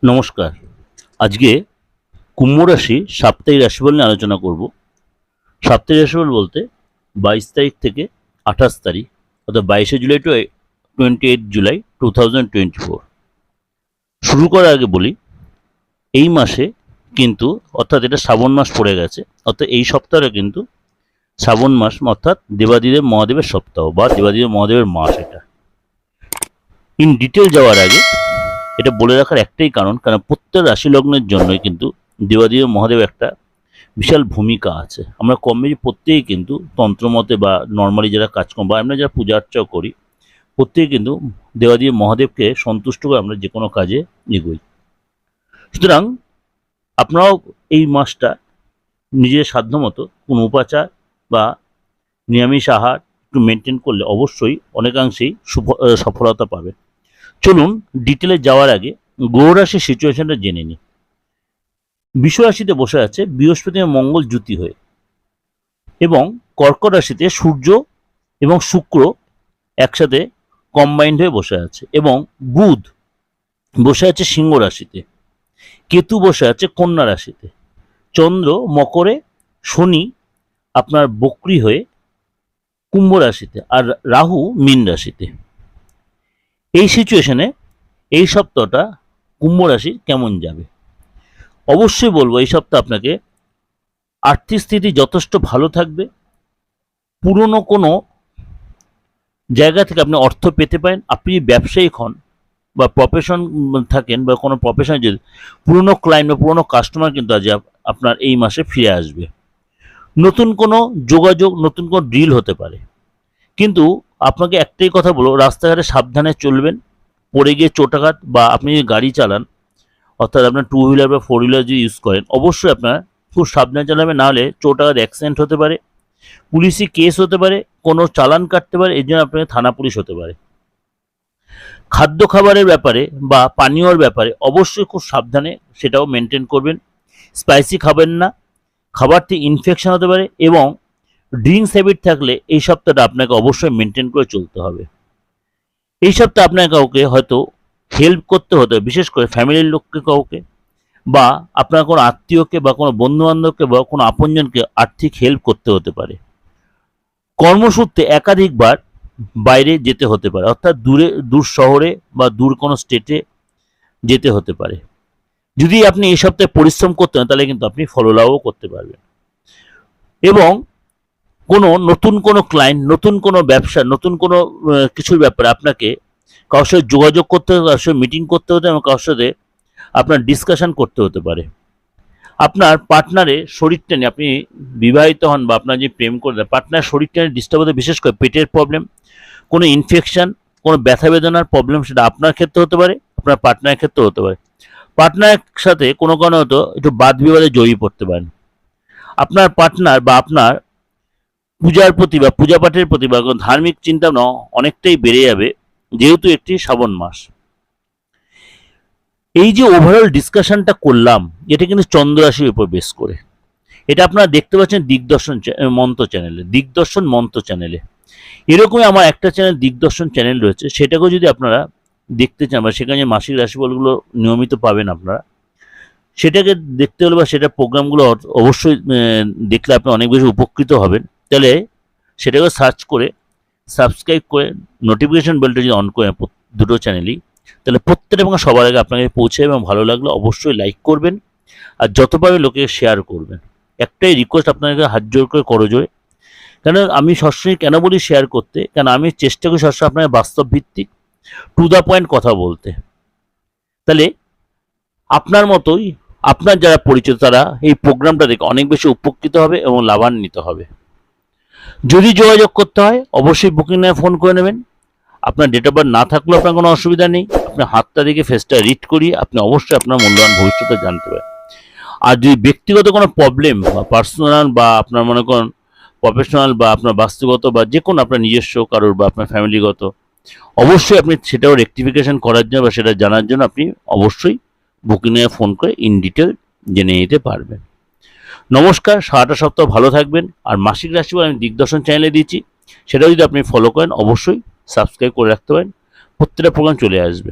নমস্কার। আজকে কুম্ভ রাশি সাপ্তাহিক রাশিফল নিয়ে আলোচনা করব। সাপ্তাহিক রাশিফল বলতে 22 তারিখ থেকে 28 তারিখ অর্থাৎ 22শে জুলাই টু 28 জুলাই 2024। শুরু করার আগে বলি, এই মাসে কিন্তু অর্থাৎ এটা শ্রাবণ মাস পড়ে গেছে, অর্থাৎ এই সপ্তাহে কিন্তু শ্রাবণ মাস অর্থাৎ দেবাদিদেব মহাদেবের সপ্তাহ বা দেবাদিদেব মহাদেবের মাস। এটা ইন ডিটেল যাওয়ার আগে এটা বলে রাখার একটাই কারণ প্রত্যেক রাশি লগ্নের জন্যই কিন্তু দেবাদিদেব মহাদেব একটা বিশাল ভূমিকা আছে। আমরা কম বেশি প্রত্যেকেই কিন্তু তন্ত্রমতে বা নর্মালি যারা কাজকর্ম বা আমরা যারা পূজা অর্চাও করি, প্রত্যেকে কিন্তু দেবাদিদেব মহাদেবকে সন্তুষ্ট করে আমরা যে কোনো কাজে এগোই। সুতরাং আপনারাও এই মাসটা নিজের সাধ্যমতো কোনো উপাচার বা নিরামিষ আহার একটু মেনটেন করলে অবশ্যই অনেকাংশেই সফলতা পাবে। চলুন ডিটেলে যাওয়ার আগে গ্রহ রাশির সিচুয়েশনটা জেনে নিই। বৃষ রাশিতে বসে আছে বৃহস্পতি এবং মঙ্গল যুতি হয়ে, এবং কর্কট রাশিতে সূর্য এবং শুক্র একসাথে কম্বাইন্ড হয়ে বসে আছে, এবং বুধ বসে আছে সিংহ রাশিতে, কেতু বসে আছে কন্যা রাশিতে, চন্দ্র মকরে, শনি আপনার বক্রী হয়ে কুম্ভ রাশিতে, আর রাহু মীন রাশিতে। এই সিচুয়েশনে এই সপ্তাহটা কুম্ভ রাশির কেমন যাবে? অবশ্যই বলবো এই সপ্তাহ আপনাকে আর্থিক স্থিতি যথেষ্ট ভালো থাকবে। পুরনো কোনো জায়গা থেকে আপনি অর্থ পেতে পারেন। আপনি ব্যবসায়িক হন বা প্রফেশন থাকেন বা কোনো প্রফেশন, যদি পুরনো ক্লায়েন্ট বা পুরনো কাস্টমার কিন্তু আজ আপনার এই মাসে ফিরে আসবে। নতুন কোনো যোগাযোগ, নতুন কোনো ডিল হতে পারে। কিন্তু আপনাকে একটাই কথা বলবো, রাস্তাঘাটে সাবধানে চলবেন। পড়ে গিয়ে চোটাঘাত বা আপনি যদি গাড়ি চালান, অর্থাৎ আপনার টু হুইলার বা ফোর হুইলার যদি ইউজ করেন, অবশ্যই আপনার খুব সাবধানে চালাবেন, নাহলে চোটাঘাত অ্যাক্সিডেন্ট হতে পারে, পুলিশি কেস হতে পারে, কোনো চালান কাটতে পারে, এর জন্য আপনাকে থানা পুলিশ হতে পারে। খাদ্য খাবারের ব্যাপারে বা পানীয়র ব্যাপারে অবশ্যই খুব সাবধানে সেটাও মেনটেন করবেন। স্পাইসি খাবেন না, খাবার থেকে ইনফেকশন হতে পারে, এবং ড্রিঙ্কস হ্যাবিট থাকলে এই সপ্তাহটা আপনাকে অবশ্যই মেনটেন করে চলতে হবে। এই সপ্তাহে আপনাকে কাউকে হয়তো হেল্প করতে হতে হবে, বিশেষ করে ফ্যামিলির লোককে, কাউকে বা আপনার কোনো আত্মীয়কে বা কোনো বন্ধুবান্ধবকে বা কোনো আপনজনকে আর্থিক হেল্প করতে হতে পারে। কর্মসূত্রে একাধিকবার বাইরে যেতে হতে পারে, অর্থাৎ দূর শহরে বা দূর কোনো স্টেটে যেতে হতে পারে। যদি আপনি এই সপ্তাহে পরিশ্রম করতে হয় তাহলে কিন্তু আপনি ফললাভও করতে পারবেন। এবং নতুন কোনো ক্লায়েন্ট, নতুন কোনো ব্যবসা, নতুন কোনো কিছুর ব্যাপারে আপনাকে কারোর সাথে যোগাযোগ করতে হবে, কারোর সাথে মিটিং করতে হতে, এবং কারোর সাথে আপনার ডিসকাশন করতে হতে পারে। আপনার পার্টনারের শরীর টেনে, আপনি বিবাহিত হন বা আপনার যে প্রেম করে দেন, পার্টনার শরীর টেনে ডিস্টার্ব হতে, বিশেষ করে পেটের প্রবলেম, কোনো ইনফেকশন, কোনো ব্যথা বেদনার প্রবলেম, সেটা আপনার ক্ষেত্রে হতে পারে, আপনার পার্টনারের ক্ষেত্রে হতে পারে। পার্টনারের সাথে কোনো হয়তো একটু বাদ বিবাদে জড়িয়ে পড়তে পারেন। আপনার পার্টনার বা আপনার পূজার প্রতি বা পূজা পাঠের প্রতি বা ধার্মিক চিন্তা অনেকটাই বেড়ে যাবে, যেহেতু একটি শ্রাবণ মাস। এই যে ওভারঅল ডিসকাশনটা করলাম, এটা কিন্তু চন্দ্র রাশির উপর বেস করে। এটা আপনারা দেখতে পাচ্ছেন দিগদর্শন মন্ত্র চ্যানেলে। এরকমই আমার একটা চ্যানেল দিগদর্শন চ্যানেল রয়েছে, সেটাকেও যদি আপনারা দেখতে চান বা সেখানে মাসিক রাশিফলগুলো নিয়মিত পাবেন আপনারা, সেটাকে দেখতে হলে বা সেটা প্রোগ্রামগুলো অবশ্যই দেখলে আপনি অনেক বেশি উপকৃত হবেন। তাহলে সেটাকে সার্চ করে সাবস্ক্রাইব করে নোটিফিকেশন বেলটা যদি অন করে দুটো চ্যানেলই, তাহলে প্রত্যেকটা এবং সবার আগে আপনাকে পৌঁছে, এবং ভালো লাগলে অবশ্যই লাইক করবেন, আর যত পারবে লোকে শেয়ার করবেন। একটাই রিকোয়েস্ট আপনাকে হাত জোর করে করজোড়ে, কেন আমি সবসময় কেন বলি শেয়ার করতে, কেন আমি চেষ্টা করি সবসময় আপনাকে বাস্তব ভিত্তিক টু দ্য পয়েন্ট কথা বলতে। তাহলে আপনার মতোই আপনার যারা পরিচিত তারা এই প্রোগ্রামটা দেখে অনেক বেশি উপকৃত হবে এবং লাভান্বিত হবে। যদি যোগাযোগ করতে হয় অবশ্যই বুকিং নিয়ে ফোন করে নেবেন। আপনার ডেট অফ বার্থ না থাকলেও আপনার কোনো অসুবিধা নেই, আপনার হাতটা দেখে ফেসটা রিড করিয়ে আপনি অবশ্যই আপনার মূল্যবান ভবিষ্যতে জানতে পারেন। আর যদি ব্যক্তিগত কোনো প্রবলেম বা পার্সোনাল বা আপনার মনে করেন প্রফেশনাল বা আপনার বাস্তুগত বা যে কোনো আপনার নিজস্ব কারোর বা আপনার ফ্যামিলিগত, অবশ্যই আপনি সেটাও রেকটিফিকেশন করার জন্য বা সেটা জানার জন্য আপনি অবশ্যই বুকিংয়ে ফোন করে ইন ডিটেল জেনে নিতে পারবেন। নমস্কার, সারাটা সপ্তাহ ভালো থাকবেন। আর মাসিক রাশিফল আমি দিগদর্শন চ্যানেলে দিচ্ছি, সেটাও যদি আপনি ফলো করেন অবশ্যই সাবস্ক্রাইব করে রাখতে পারেন, প্রত্যেকটা প্রোগ্রাম চলে আসবে।